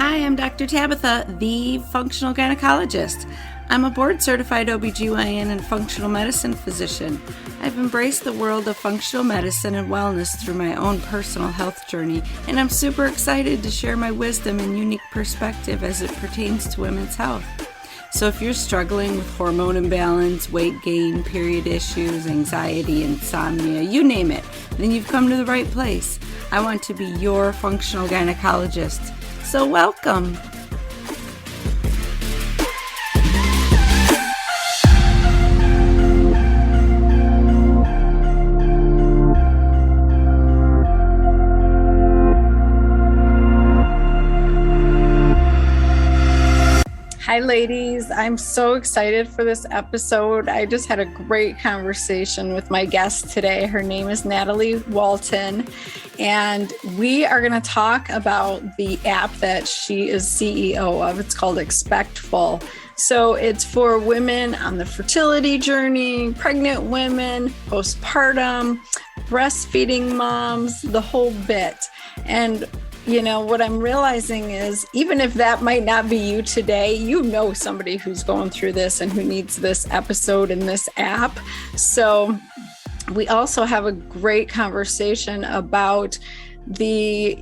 Hi, I'm Dr. Tabitha, the functional gynecologist. I'm a board-certified OBGYN and functional medicine physician. I've embraced the world of functional medicine and wellness through my own personal health journey, and I'm super excited to share my wisdom and unique perspective as it pertains to women's health. So if you're struggling with hormone imbalance, weight gain, period issues, anxiety, insomnia, you name it, then you've come to the right place. I want to be your functional gynecologist. So welcome. Hi, ladies. I'm so excited for this episode. I just had a great conversation with my guest today. Her name is Nathalie Walton, and we are going to talk about the app that she is CEO of. It's called Expectful. So it's for women on the fertility journey, pregnant women, postpartum, breastfeeding moms, the whole bit. And you know, what I'm realizing is even if that might not be you today, you know somebody who's going through this and who needs this episode and this app. So we also have a great conversation about the,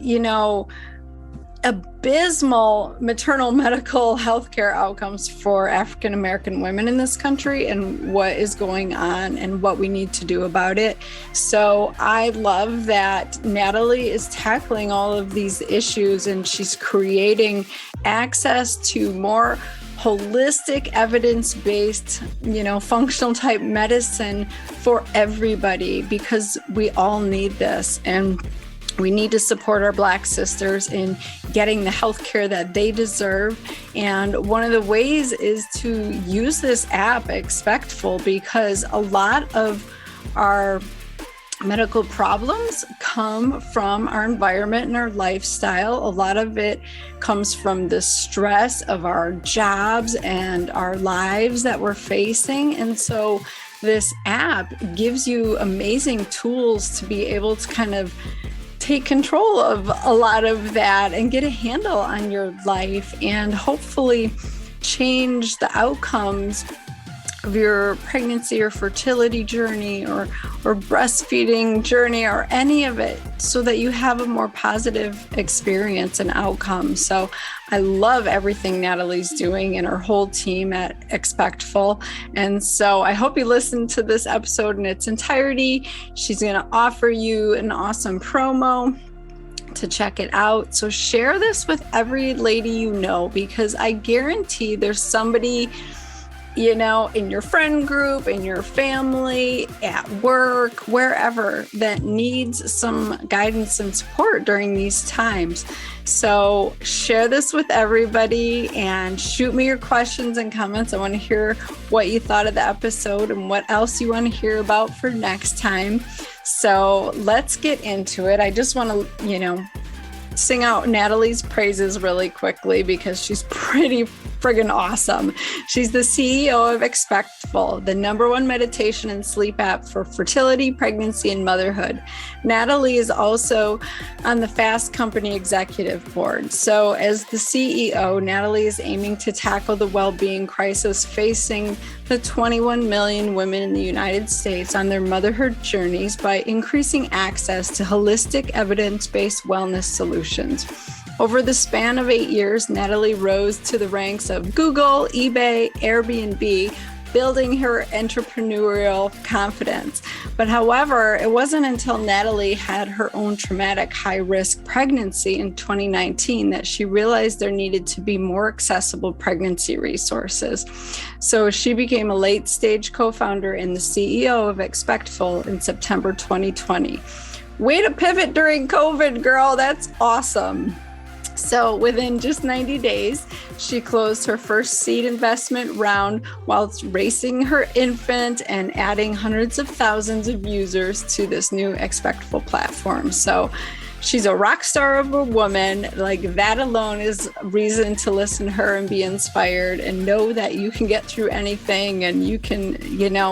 abysmal maternal medical healthcare outcomes for African American women in this country and what is going on and what we need to do about it. So I love that Nathalie is tackling all of these issues and she's creating access to more holistic, evidence-based, functional type medicine for everybody, because we all need this. And we need to support our Black sisters in getting the health care that they deserve. And one of the ways is to use this app, Expectful, because a lot of our medical problems come from our environment and our lifestyle. A lot of it comes from the stress of our jobs and our lives that we're facing. And so this app gives you amazing tools to be able to kind of take control of a lot of that and get a handle on your life and hopefully change the outcomes of your pregnancy or fertility journey or breastfeeding journey or any of it, so that you have a more positive experience and outcome. So I love everything Nathalie's doing and her whole team at Expectful. And so I hope you listen to this episode in its entirety. She's going to offer you an awesome promo to check it out. So share this with every lady you know, because I guarantee there's somebody in your friend group, in your family, at work, wherever, that needs some guidance and support during these times. So share this with everybody and shoot me your questions and comments. I want to hear what you thought of the episode and what else you want to hear about for next time. So let's get into it. I just want to, sing out Nathalie's praises really quickly because she's pretty friggin' awesome. She's the CEO of Expectful, the #1 meditation and sleep app for fertility, pregnancy, and motherhood. Nathalie is also on the Fast Company executive board. So as the CEO, Nathalie is aiming to tackle the wellbeing crisis facing the 21 million women in the United States on their motherhood journeys by increasing access to holistic, evidence-based wellness solutions. Over the span of 8 years, Nathalie rose to the ranks of Google, eBay, Airbnb, building her entrepreneurial confidence. But however, it wasn't until Nathalie had her own traumatic high-risk pregnancy in 2019 that she realized there needed to be more accessible pregnancy resources. So she became a late-stage co-founder and the CEO of Expectful in September 2020. Way to pivot during COVID, girl. That's awesome. So within just 90 days, she closed her first seed investment round whilst raising her infant and adding hundreds of thousands of users to this new Expectful platform. So she's a rock star of a woman. Like, that alone is reason to listen to her and be inspired and know that you can get through anything and you can,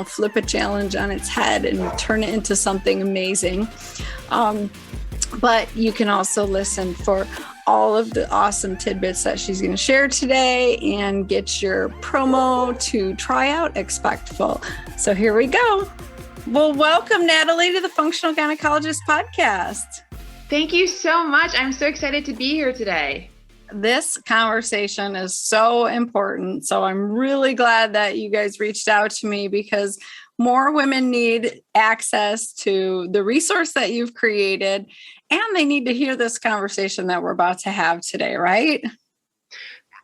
flip a challenge on its head and turn it into something amazing. But you can also listen for all of the awesome tidbits that she's going to share today and get your promo to try out Expectful. So here we go. Well, welcome, Nathalie, to the Functional Gynecologist Podcast. Thank you so much. I'm so excited to be here today. This conversation is so important. So I'm really glad that you guys reached out to me because more women need access to the resource that you've created, and they need to hear this conversation that we're about to have today, right?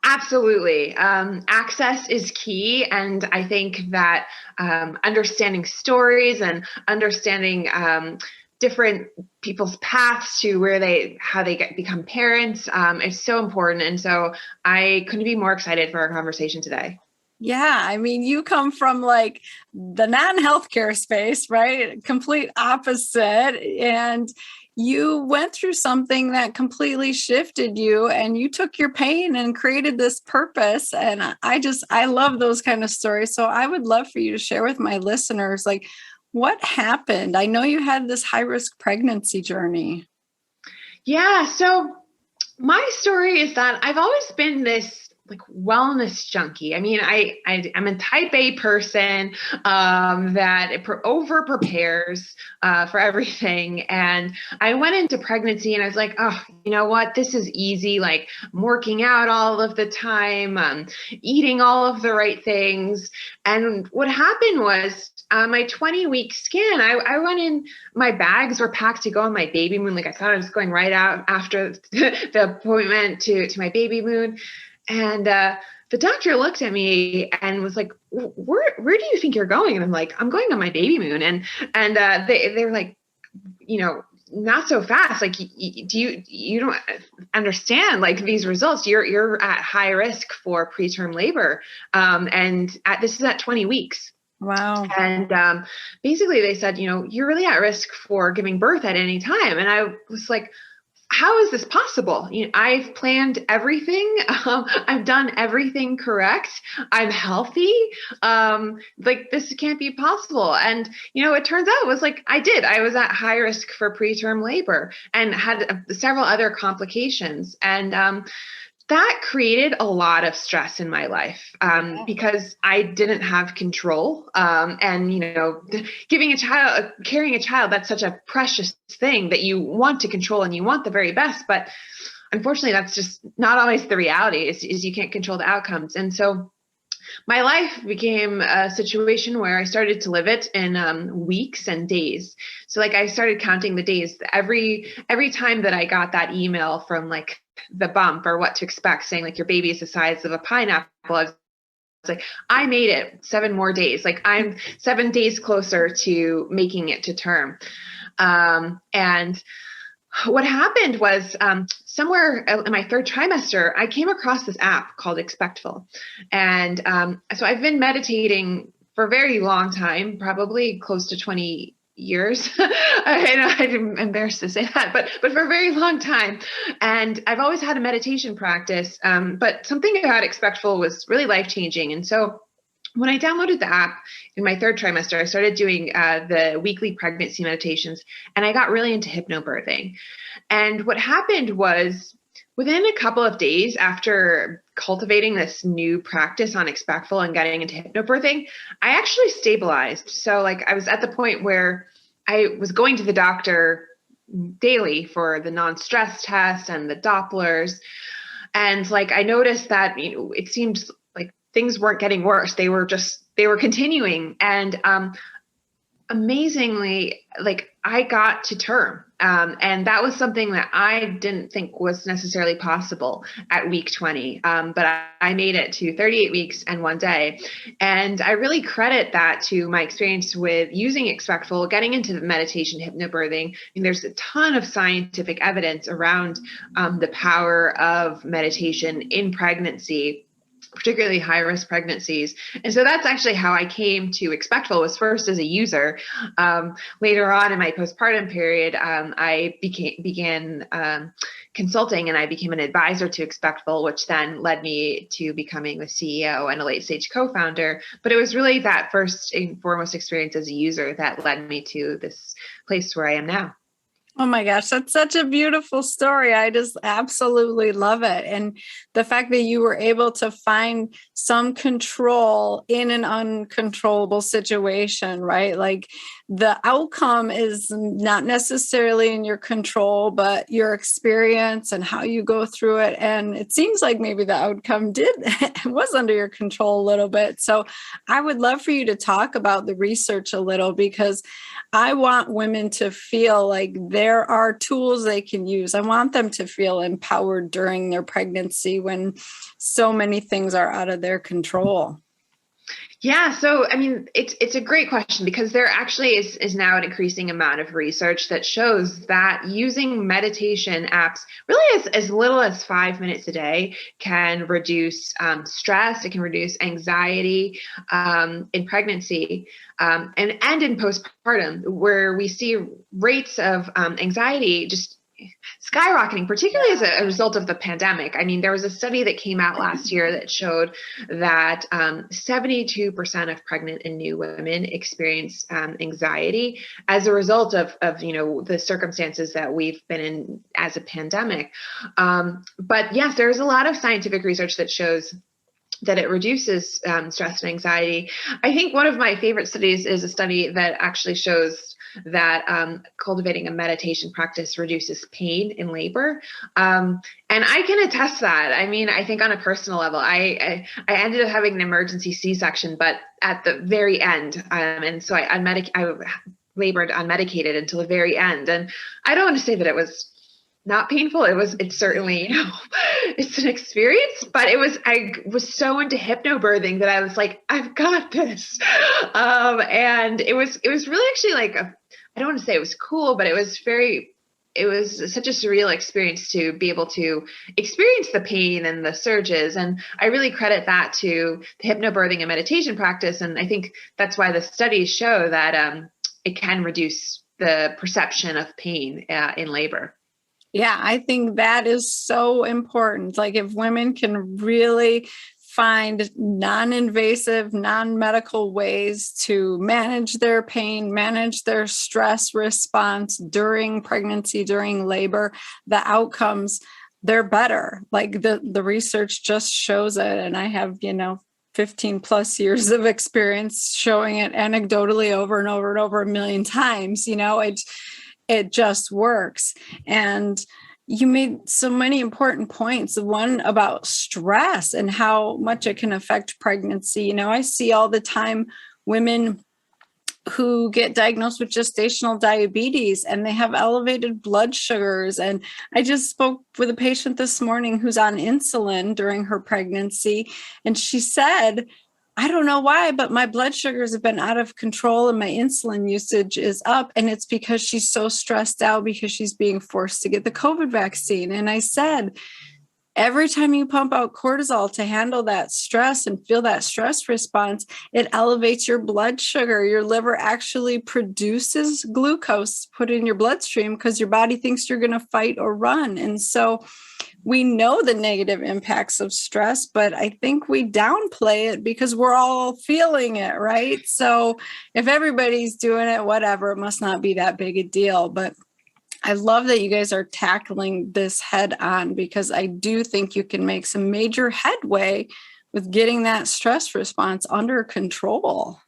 Absolutely. Access is key. And I think that understanding stories and understanding different people's paths to how they become parents is so important. And so I couldn't be more excited for our conversation today. Yeah. I mean, you come from like the non-healthcare space, right? Complete opposite. And you went through something that completely shifted you, and you took your pain and created this purpose. And I love those kind of stories. So I would love for you to share with my listeners, like, what happened? I know you had this high-risk pregnancy journey. Yeah. So my story is that I've always been this like wellness junkie. I mean, I'm a type A person that over prepares for everything. And I went into pregnancy and I was like, oh, you know what? This is easy. Like I'm working out all of the time, eating all of the right things. And what happened was my 20-week scan, I went in, my bags were packed to go on my baby moon. Like I thought I was going right out after the appointment to my baby moon. And the doctor looked at me and was like, where do you think you're going? And I'm like, I'm going on my baby moon. And they were like, you know, not so fast. Like, you don't understand like these results. You're at high risk for preterm labor. This is at 20 weeks. Wow. And basically they said, you know, you're really at risk for giving birth at any time. And I was like, how is this possible? You know, I've planned everything. I've done everything correct. I'm healthy. Like this can't be possible. And, you know, it turns out it was like, I was at high risk for preterm labor and had several other complications. And, that created a lot of stress in my life because I didn't have control. And, you know, carrying a child, that's such a precious thing that you want to control and you want the very best. But unfortunately, that's just not always the reality is you can't control the outcomes. And so my life became a situation where I started to live it in weeks and days. So like I started counting the days every time that I got that email from like the bump or what to expect saying like your baby is the size of a pineapple. I was like, I made it 7 more days. Like I'm 7 days closer to making it to term. And what happened was somewhere in my 3rd trimester, I came across this app called Expectful. And so I've been meditating for a very long time, probably close to 20 years. I know I'm embarrassed to say that, but for a very long time. And I've always had a meditation practice, but something about Expectful was really life-changing. And so when I downloaded the app in my 3rd trimester, I started doing the weekly pregnancy meditations, and I got really into hypnobirthing. And what happened was within a couple of days after cultivating this new practice on Expectful and getting into hypnobirthing, I actually stabilized. So like I was at the point where I was going to the doctor daily for the non-stress test and the Dopplers. And like I noticed that, you know, it seemed like things weren't getting worse. They were continuing. And amazingly, like I got to term. And that was something that I didn't think was necessarily possible at week 20. But I made it to 38 weeks and 1 day. And I really credit that to my experience with using Expectful, getting into meditation, hypnobirthing. And there's a ton of scientific evidence around the power of meditation in pregnancy, particularly high-risk pregnancies. And so that's actually how I came to Expectful, was first as a user. Later on in my postpartum period, I began consulting, and I became an advisor to Expectful, which then led me to becoming the CEO and a late-stage co-founder. But it was really that first and foremost experience as a user that led me to this place where I am now. Oh my gosh, that's such a beautiful story. I just absolutely love it. And the fact that you were able to find some control in an uncontrollable situation, right? Like the outcome is not necessarily in your control, but your experience and how you go through it. And it seems like maybe the outcome was under your control a little bit. So I would love for you to talk about the research a little, because I want women to feel like there are tools they can use. I want them to feel empowered during their pregnancy when so many things are out of their control. Yeah, so I mean, it's a great question, because there actually is now an increasing amount of research that shows that using meditation apps, really as little as 5 minutes a day, can reduce stress. It can reduce anxiety in pregnancy, and in postpartum, where we see rates of anxiety just skyrocketing, particularly as a result of the pandemic. I mean, there was a study that came out last year that showed that 72% of pregnant and new women experience anxiety as a result of the circumstances that we've been in as a pandemic. But yes, there's a lot of scientific research that shows that it reduces stress and anxiety. I think one of my favorite studies is a study that actually shows that cultivating a meditation practice reduces pain in labor. And I can attest that. I mean, I think on a personal level, I ended up having an emergency C-section, but at the very end. And so I labored unmedicated until the very end. And I don't want to say that it was not painful. It's certainly, it's an experience, but I was so into hypnobirthing that I was like, I've got this. And it was really actually like, I don't want to say it was cool, but it was such a surreal experience to be able to experience the pain and the surges. And I really credit that to the hypnobirthing and meditation practice. And I think that's why the studies show that it can reduce the perception of pain in labor. Yeah, I think that is so important. Like if women can really find non-invasive, non-medical ways to manage their pain, manage their stress response during pregnancy, during labor, the outcomes, they're better. Like the research just shows it. And I have, 15 plus years of experience showing it anecdotally over and over and over a million times. It just works. And you made so many important points. One about stress and how much it can affect pregnancy. I see all the time women who get diagnosed with gestational diabetes and they have elevated blood sugars. And I just spoke with a patient this morning who's on insulin during her pregnancy. And she said, I don't know why, but my blood sugars have been out of control and my insulin usage is up. And it's because she's so stressed out because she's being forced to get the COVID vaccine. And I said, every time you pump out cortisol to handle that stress and feel that stress response, it elevates your blood sugar. Your liver actually produces glucose put in your bloodstream because your body thinks you're going to fight or run. And so we know the negative impacts of stress, but I think we downplay it because we're all feeling it, right? So if everybody's doing it, whatever, it must not be that big a deal. But I love that you guys are tackling this head on, because I do think you can make some major headway with getting that stress response under control.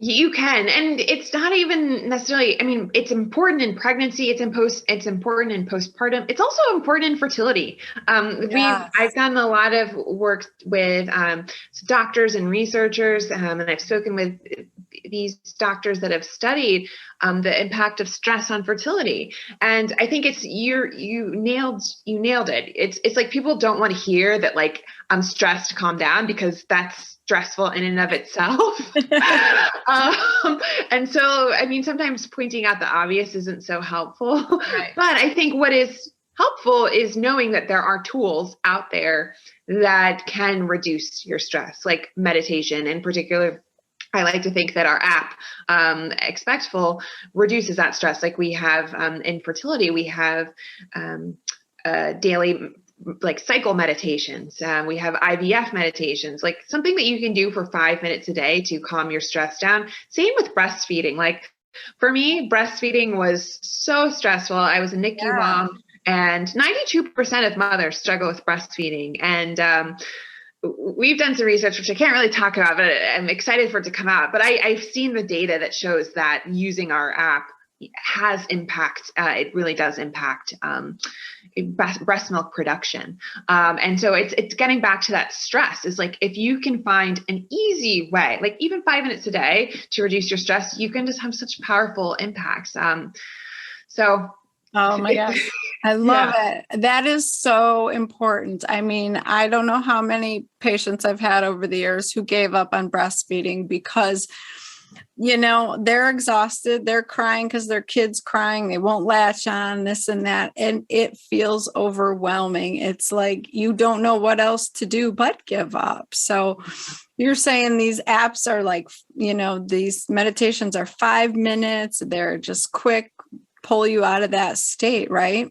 You can, and it's not even necessarily, I mean, it's important in pregnancy, it's important in postpartum. It's also important in fertility. I've done a lot of work with doctors and researchers, and I've spoken with these doctors that have studied the impact of stress on fertility. And I think you nailed it. It's like people don't want to hear that, like, I'm stressed, calm down, because that's stressful in and of itself. And so, I mean, sometimes pointing out the obvious isn't so helpful. Right. But I think what is helpful is knowing that there are tools out there that can reduce your stress, like meditation in particular. I like to think that our app, Expectful, reduces that stress. Like we have in fertility, we have daily like cycle meditations. We have IVF meditations, like something that you can do for 5 minutes a day to calm your stress down. Same with breastfeeding. Like For me, breastfeeding was so stressful. I was a NICU mom, and 92% of mothers struggle with breastfeeding. And we've done some research, which I can't really talk about, but I'm excited for it to come out. But I've seen the data that shows that using our app has impact. It really does impact breast milk production. And so it's getting back to that stress is like, if you can find an easy way, like even 5 minutes a day to reduce your stress, you can just have such powerful impacts. So oh my gosh, I love it. That is so important. I mean, I don't know how many patients I've had over the years who gave up on breastfeeding because, you know, they're exhausted. They're crying because their kid's crying. They won't latch on, this and that. And it feels overwhelming. It's like you don't know what else to do but give up. So you're saying these apps are like, you know, these meditations are 5 minutes. They're just quick, pull you out of that state, right?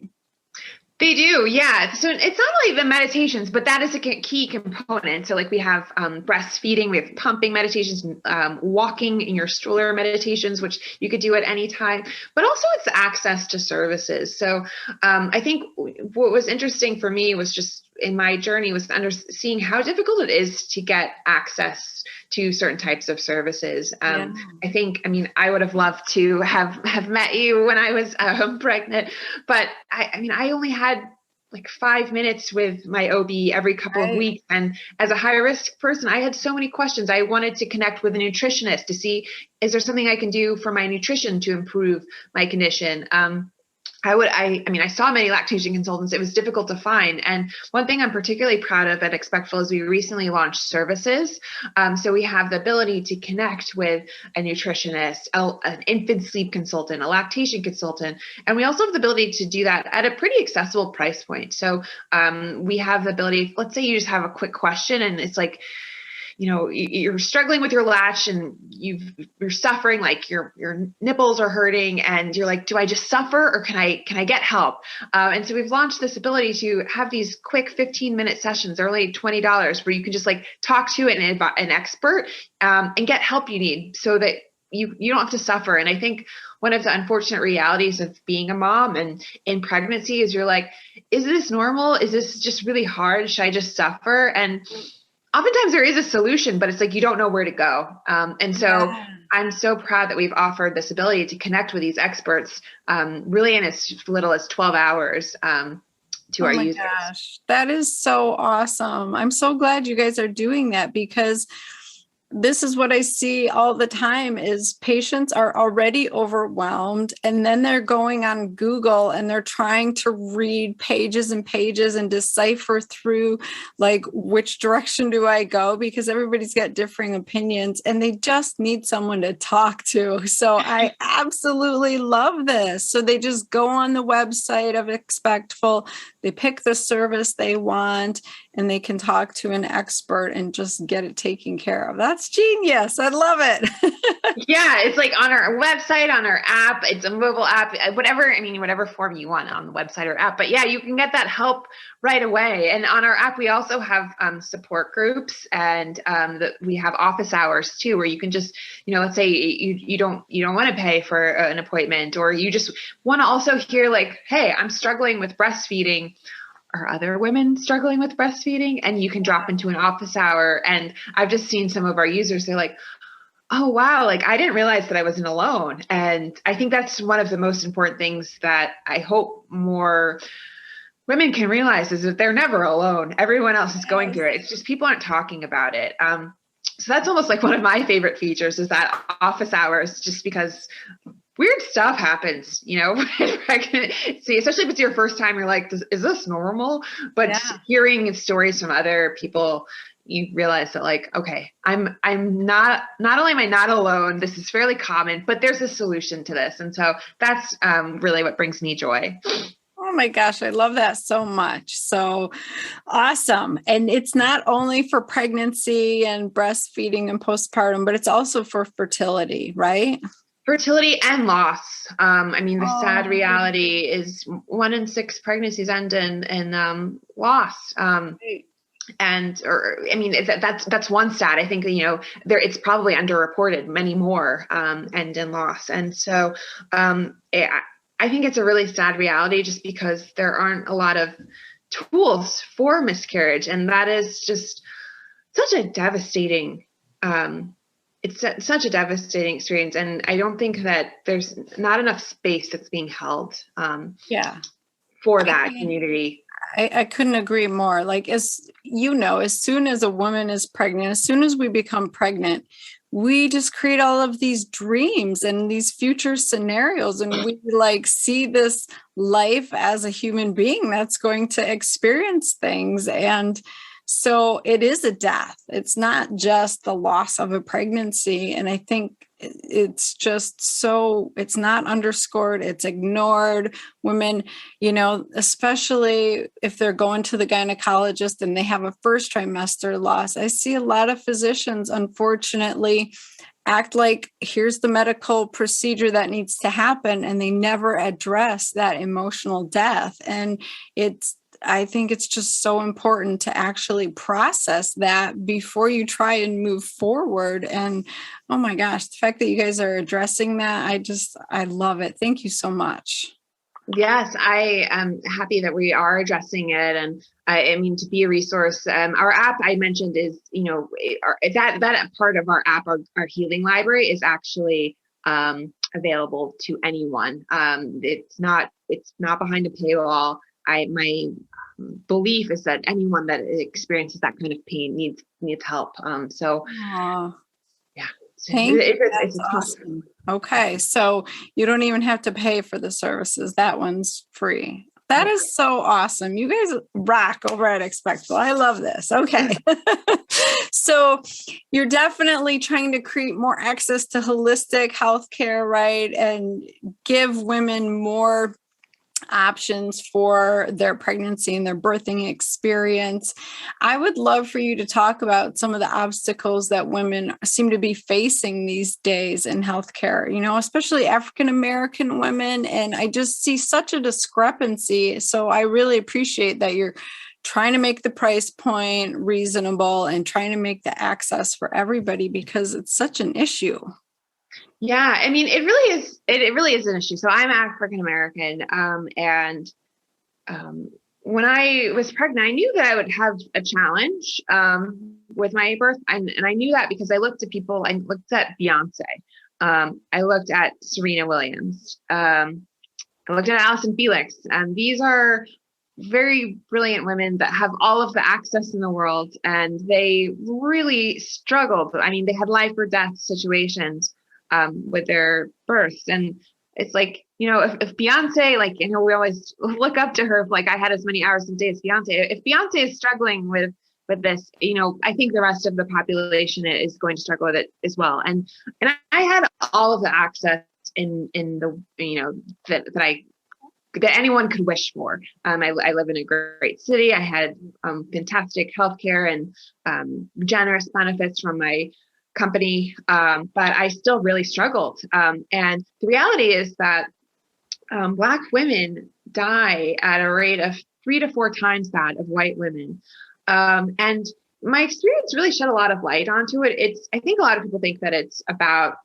They do, yeah. So it's not only the meditations, but that is a key component. So like we have breastfeeding, we have pumping meditations, walking in your stroller meditations, which you could do at any time, but also it's access to services. So I think what was interesting for me was just in my journey was seeing how difficult it is to get access to certain types of services. I mean, I would have loved to have met you when I was pregnant, but I only had like 5 minutes with my OB every couple of weeks. And as a high risk person, I had so many questions. I wanted to connect with a nutritionist to see, is there something I can do for my nutrition to improve my condition? I saw many lactation consultants. It was difficult to find. And one thing I'm particularly proud of at Expectful is we recently launched services. So we have the ability to connect with a nutritionist, an infant sleep consultant, a lactation consultant. And we also have the ability to do that at a pretty accessible price point. So we have the ability, let's say you just have a quick question and it's like, you know, you're struggling with your latch and you're suffering, like your nipples are hurting and you're like, do I just suffer or can I get help? And so we've launched this ability to have these quick 15-minute sessions. They're only $20 where you can just like talk to an expert and get help you need so that you don't have to suffer. And I think one of the unfortunate realities of being a mom and in pregnancy is you're like, is this normal? Is this just really hard? Should I just suffer? And oftentimes there is a solution, but it's like you don't know where to go. And so I'm so proud that we've offered this ability to connect with these experts really in as little as 12 hours to our users. Gosh, that is so awesome. I'm so glad you guys are doing that because this is what I see all the time is patients are already overwhelmed and then they're going on Google and they're trying to read pages and pages and decipher through like, which direction do I go? Because everybody's got differing opinions and they just need someone to talk to. So I absolutely love this. So they just go on the website of Expectful, they pick the service they want and they can talk to an expert and just get it taken care of. That's genius. I love it. Yeah, it's like on our website, on our app. It's a mobile app, whatever form you want on the website or app. But yeah, you can get that help right away. And on our app, we also have support groups and we have office hours too, where you can just, you know, let's say you don't want to pay for an appointment, or you just want to also hear like, hey, I'm struggling with breastfeeding. Are other women struggling with breastfeeding? And you can drop into an office hour. And I've just seen some of our users, they're like, oh, wow, like I didn't realize that I wasn't alone. And I think that's one of the most important things that I hope more women can realize is that they're never alone. Everyone else is going through it. It's just people aren't talking about it. So that's almost like one of my favorite features is that office hours, just because weird stuff happens, you know, in pregnancy, especially if it's your first time, you're like, is this normal? But hearing stories from other people, you realize that like, okay, I'm not only am I not alone, this is fairly common, but there's a solution to this. And so that's really what brings me joy. Oh my gosh, I love that so much. So awesome. And it's not only for pregnancy and breastfeeding and postpartum, but it's also for fertility, right? Fertility and loss. The sad reality is 1 in 6 pregnancies end in loss. That's one stat. I think, it's probably underreported, many more end in loss. And so I think it's a really sad reality, just because there aren't a lot of tools for miscarriage. And that is just such a devastating, such a devastating experience. And I don't think that there's not enough space that's being held for that community. I couldn't agree more. Like, as soon as a woman is pregnant, as soon as we become pregnant, we just create all of these dreams and these future scenarios. And we like see this life as a human being that's going to experience things. And so it is a death. It's not just the loss of a pregnancy. And I think it's just it's not underscored, it's ignored. Women, especially if they're going to the gynecologist and they have a first trimester loss, I see a lot of physicians, unfortunately, act like here's the medical procedure that needs to happen, and they never address that emotional death. And I think it's just so important to actually process that before you try and move forward. And oh my gosh, the fact that you guys are addressing that, I love it. Thank you so much. Yes, I am happy that we are addressing it. And to be a resource, our app I mentioned is, that part of our app, our healing library, is actually available to anyone. It's not behind a paywall. My belief is that anyone that experiences that kind of pain needs help. That's awesome. Okay, so you don't even have to pay for the services. That one's free. That is so awesome. You guys rock over at Expectful. I love this. Okay. So you're definitely trying to create more access to holistic healthcare, right? And give women more options for their pregnancy and their birthing experience. I would love for you to talk about some of the obstacles that women seem to be facing these days in healthcare, especially African American women. And I just see such a discrepancy. So I really appreciate that you're trying to make the price point reasonable and trying to make the access for everybody, because it's such an issue. Yeah, it really is. It really is an issue. So I'm African American, and when I was pregnant, I knew that I would have a challenge with my birth, and I knew that because I looked at people. I looked at Beyonce. I looked at Serena Williams. I looked at Allison Felix, and these are very brilliant women that have all of the access in the world, and they really struggled. They had life or death situations with their births. And it's like, if Beyonce, we always look up to her, I had as many hours a day as Beyonce. If Beyonce is struggling with this, I think the rest of the population is going to struggle with it as well. And I had all of the access in the, that anyone could wish for. I live in a great city. I had fantastic healthcare and generous benefits from my company, but I still really struggled. And the reality is that Black women die at a rate of 3 to 4 times that of white women. And my experience really shed a lot of light onto it. I think a lot of people think that it's about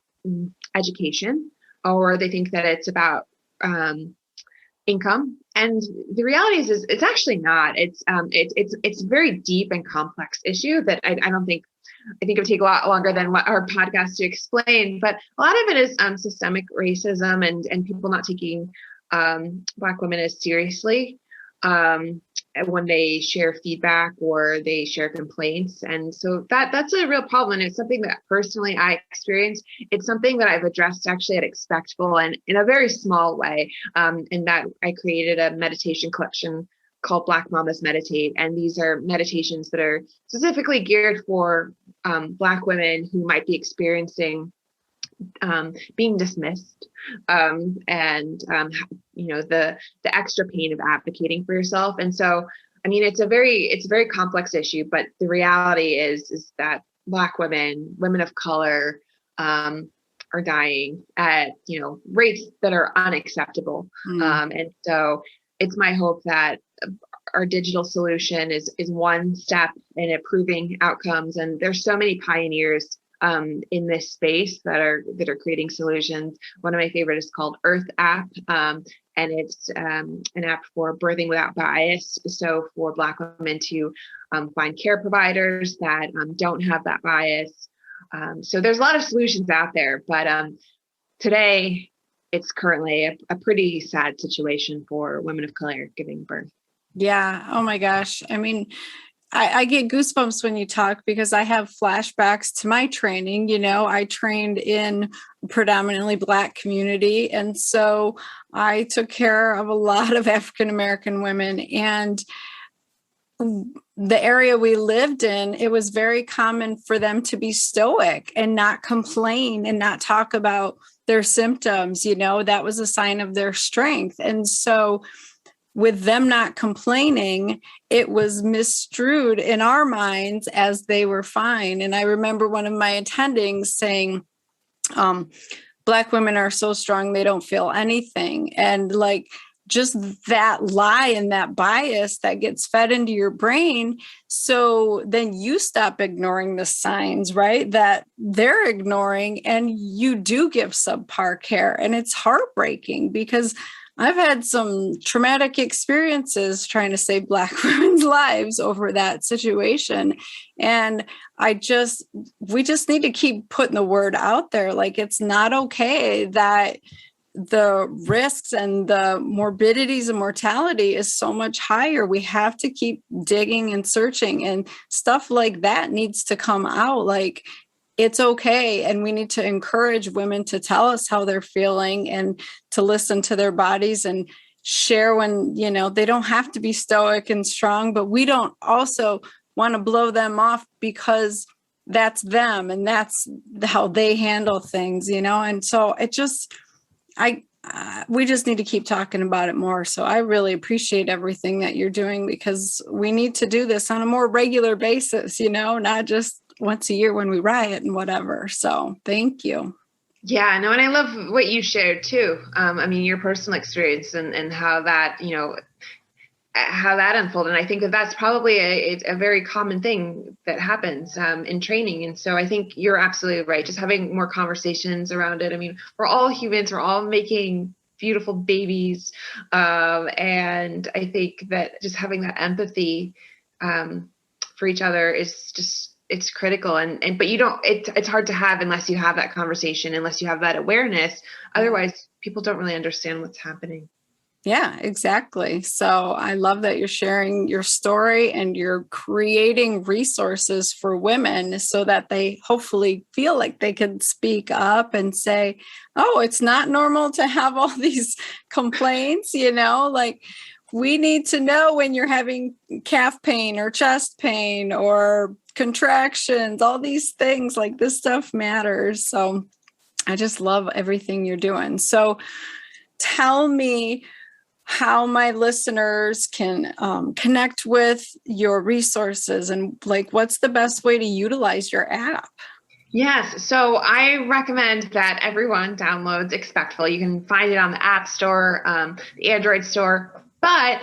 education, or they think that it's about income. And the reality is it's actually not. It's a very deep and complex issue that I think it would take a lot longer than what our podcast to explain, but a lot of it is systemic racism and people not taking Black women as seriously when they share feedback or they share complaints. And so that's a real problem. And it's something that personally I experienced. It's something that I've addressed actually at Expectful, and in a very small way, in that I created a meditation collection called Black Mamas Meditate. And these are meditations that are specifically geared for Black women who might be experiencing being dismissed, and the extra pain of advocating for yourself. And so, it's a very complex issue, but the reality is that Black women of color, are dying at, rates that are unacceptable. And so it's my hope that our digital solution is one step in improving outcomes. And there's so many pioneers in this space that are creating solutions. One of my favorite is called Earth App. And it's an app for birthing without bias. So for Black women to find care providers that don't have that bias. So there's a lot of solutions out there, but today it's currently a pretty sad situation for women of color giving birth. Yeah. Oh my gosh. I mean, I get goosebumps when you talk because I have flashbacks to my training. You know, I trained in a predominantly Black community. And so I took care of a lot of African-American women. And the area we lived in, it was very common for them to be stoic and not complain and not talk about their symptoms. You know, that was a sign of their strength. And so with them not complaining, it was misconstrued in our minds as they were fine. And I remember one of my attendings saying, Black women are so strong, they don't feel anything. And like, just that lie and that bias that gets fed into your brain. So then you stop ignoring the signs, right? That they're ignoring, and you do give subpar care. And it's heartbreaking because I've had some traumatic experiences trying to save Black women's lives over that situation. And we just need to keep putting the word out there. Like, it's not okay that the risks and the morbidities and mortality is so much higher. We have to keep digging and searching, and stuff like that needs to come out. Like, it's okay. And we need to encourage women to tell us how they're feeling and to listen to their bodies and share when, you know, they don't have to be stoic and strong, but we don't also want to blow them off because that's them and that's how they handle things, you know? And so we just need to keep talking about it more. So I really appreciate everything that you're doing, because we need to do this on a more regular basis, you know, not just once a year when we riot and whatever. So thank you. Yeah, no, and I love what you shared too. I mean, your personal experience and how that, you know, how that unfolded. And I think that that's probably a very common thing that happens in training. And so I think you're absolutely right. Just having more conversations around it. I mean, we're all humans. We're all making beautiful babies. And I think that just having that empathy for each other is just, it's critical. But you don't, it's hard to have unless you have that conversation, unless you have that awareness. Otherwise, people don't really understand what's happening. Yeah, exactly. So I love that you're sharing your story and you're creating resources for women so that they hopefully feel like they can speak up and say, oh, it's not normal to have all these complaints, you know, like we need to know when you're having calf pain or chest pain or contractions, all these things, like this stuff matters. So I just love everything you're doing. So tell me how my listeners can connect with your resources and like, what's the best way to utilize your app? Yes. So I recommend that everyone downloads Expectful. You can find it on the App Store, the Android store. But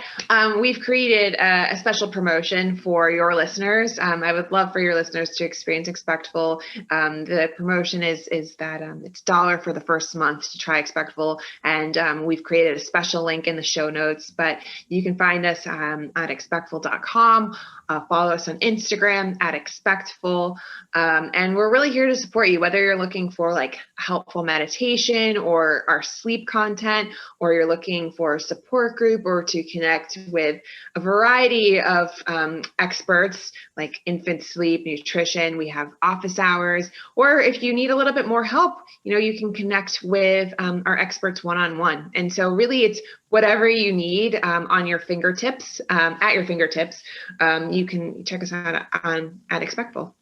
we've created a special promotion for your listeners. I would love for your listeners to experience Expectful. The promotion is that it's $1 for the first month to try Expectful. And we've created a special link in the show notes. But you can find us at expectful.com. Follow us on Instagram at Expectful. And we're really here to support you, whether you're looking for like helpful meditation or our sleep content, or you're looking for a support group or to connect with a variety of experts like infant sleep, nutrition. We have office hours, or if you need a little bit more help, you know, you can connect with our experts one-on-one. And so really it's whatever you need on your fingertips, at your fingertips. You can check us out at Expectful.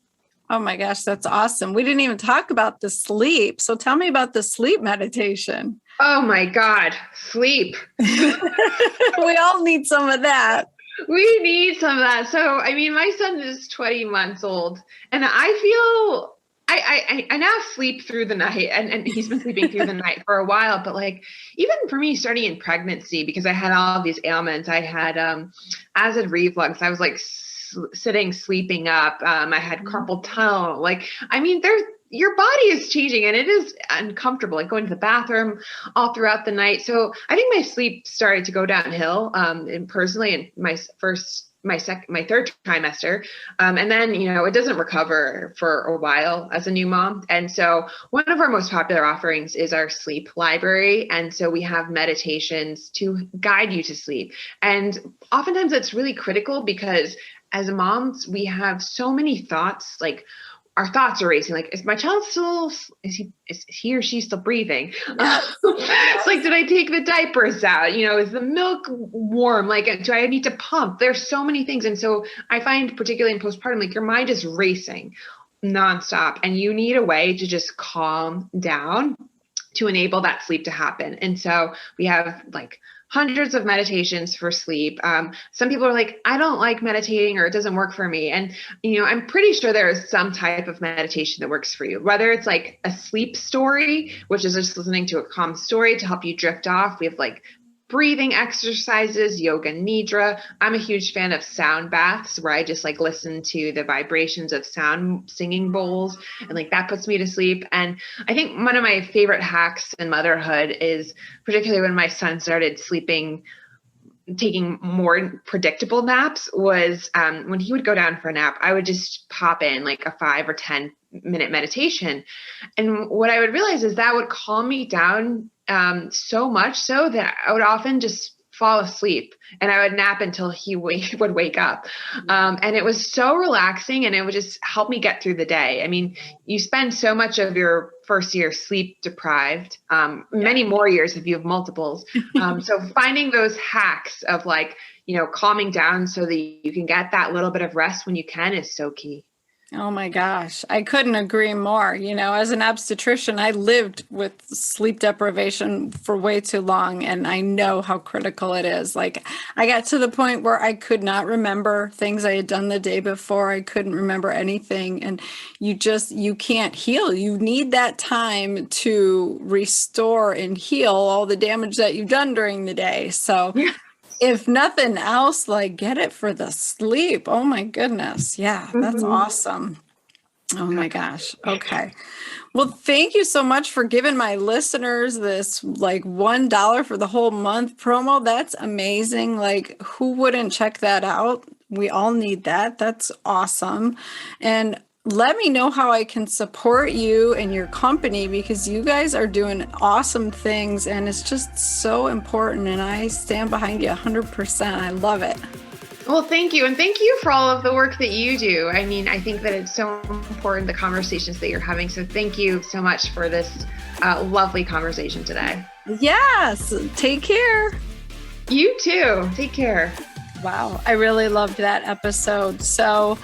Oh my gosh, that's awesome. We didn't even talk about the sleep. So tell me about the sleep meditation. Oh my God, sleep. We all need some of that. We need some of that. So, I mean, my son is 20 months old and I I now sleep through the night, and he's been sleeping through the night for a while, but like, even for me starting in pregnancy, because I had all of these ailments, I had acid reflux. I was like sitting, sleeping up. I had carpal tunnel. Like, I mean, your body is changing and it is uncomfortable, like going to the bathroom all throughout the night. So I think my sleep started to go downhill, and personally in my third trimester. And then, it doesn't recover for a while as a new mom. And so one of our most popular offerings is our sleep library. And so we have meditations to guide you to sleep. And oftentimes it's really critical because as moms, we have so many thoughts, like our thoughts are racing. Like, is my child still, is he or she still breathing? It's like, did I take the diapers out? Is the milk warm? Like, do I need to pump? There's so many things. And so I find, particularly in postpartum, like your mind is racing nonstop and you need a way to just calm down to enable that sleep to happen. And so we have like hundreds of meditations for sleep. Some people are like, I don't like meditating or it doesn't work for me. And, I'm pretty sure there is some type of meditation that works for you, whether it's like a sleep story, which is just listening to a calm story to help you drift off. We have like breathing exercises, yoga nidra. I'm a huge fan of sound baths where I just like listen to the vibrations of sound singing bowls, and like that puts me to sleep. And I think one of my favorite hacks in motherhood is, particularly when my son started taking more predictable naps, was when he would go down for a nap, I would just pop in like a 5 or 10 minute meditation. And what I would realize is that would calm me down so much so that I would often just fall asleep and I would nap until he would wake up. And it was so relaxing and it would just help me get through the day. I mean, you spend so much of your first year sleep deprived, many more years if you have multiples. So finding those hacks of like, calming down so that you can get that little bit of rest when you can is so key. Oh my gosh, I couldn't agree more. As an obstetrician, I lived with sleep deprivation for way too long, and I know how critical it is. Like, I got to the point where I could not remember things I had done the day before. I couldn't remember anything, and you can't heal. You need that time to restore and heal all the damage that you've done during the day. So if nothing else, like, get it for the sleep. Oh my goodness. Yeah, that's awesome. Oh my gosh. Okay. Well, thank you so much for giving my listeners this like $1 for the whole month promo. That's amazing. Like, who wouldn't check that out? We all need that. That's awesome. And let me know how I can support you and your company, because you guys are doing awesome things and it's just so important. And I stand behind you 100%. I love it. Well, thank you. And thank you for all of the work that you do. I mean, I think that it's so important, the conversations that you're having. So thank you so much for this lovely conversation today. Yes. Take care. You too. Take care. Wow. I really loved that episode. So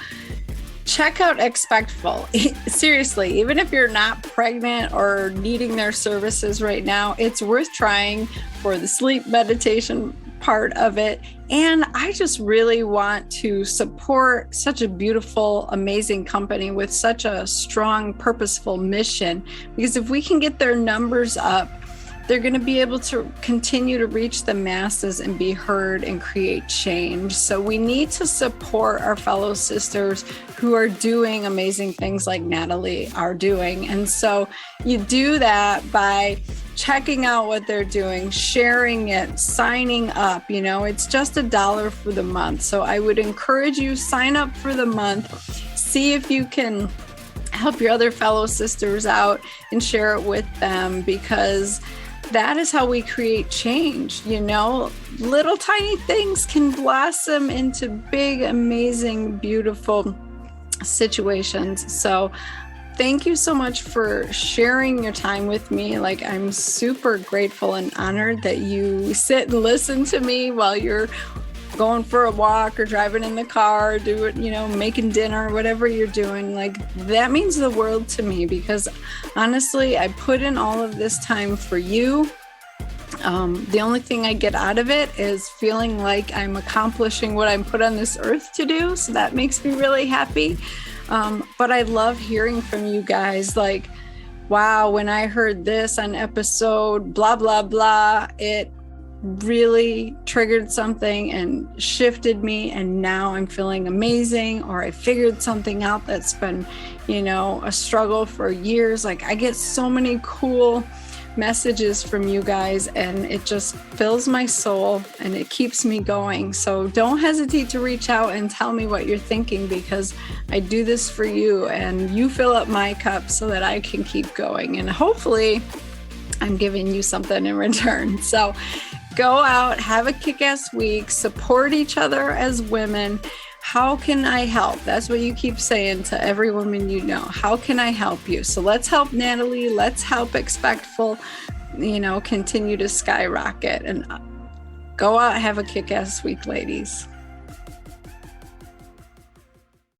check out Expectful. Seriously, even if you're not pregnant or needing their services right now, it's worth trying for the sleep meditation part of it. And I just really want to support such a beautiful, amazing company with such a strong, purposeful mission, because if we can get their numbers up, they're going to be able to continue to reach the masses and be heard and create change. So we need to support our fellow sisters who are doing amazing things like Nathalie are doing. And so you do that by checking out what they're doing, sharing it, signing up. It's just $1 for the month. So I would encourage you, sign up for the month, see if you can help your other fellow sisters out and share it with them, because that is how we create change. Little tiny things can blossom into big, amazing, beautiful situations. So thank you so much for sharing your time with me. Like, I'm super grateful and honored that you sit and listen to me while you're going for a walk or driving in the car, making dinner, whatever you're doing. Like, that means the world to me, because honestly, I put in all of this time for you. The only thing I get out of it is feeling like I'm accomplishing what I'm put on this earth to do. So that makes me really happy. But I love hearing from you guys. Like, wow, when I heard this on episode blah, blah, blah, it really triggered something and shifted me. And now I'm feeling amazing, or I figured something out that's been, a struggle for years. Like, I get so many cool messages from you guys, and it just fills my soul and it keeps me going. So don't hesitate to reach out and tell me what you're thinking, because I do this for you and you fill up my cup so that I can keep going, and hopefully I'm giving you something in return. So go out, have a kick-ass week, support each other as women. How can I help? That's what you keep saying to every woman you know. How can I help you? So let's help Nathalie. Let's help Expectful, continue to skyrocket. And go out, have a kick-ass week, ladies.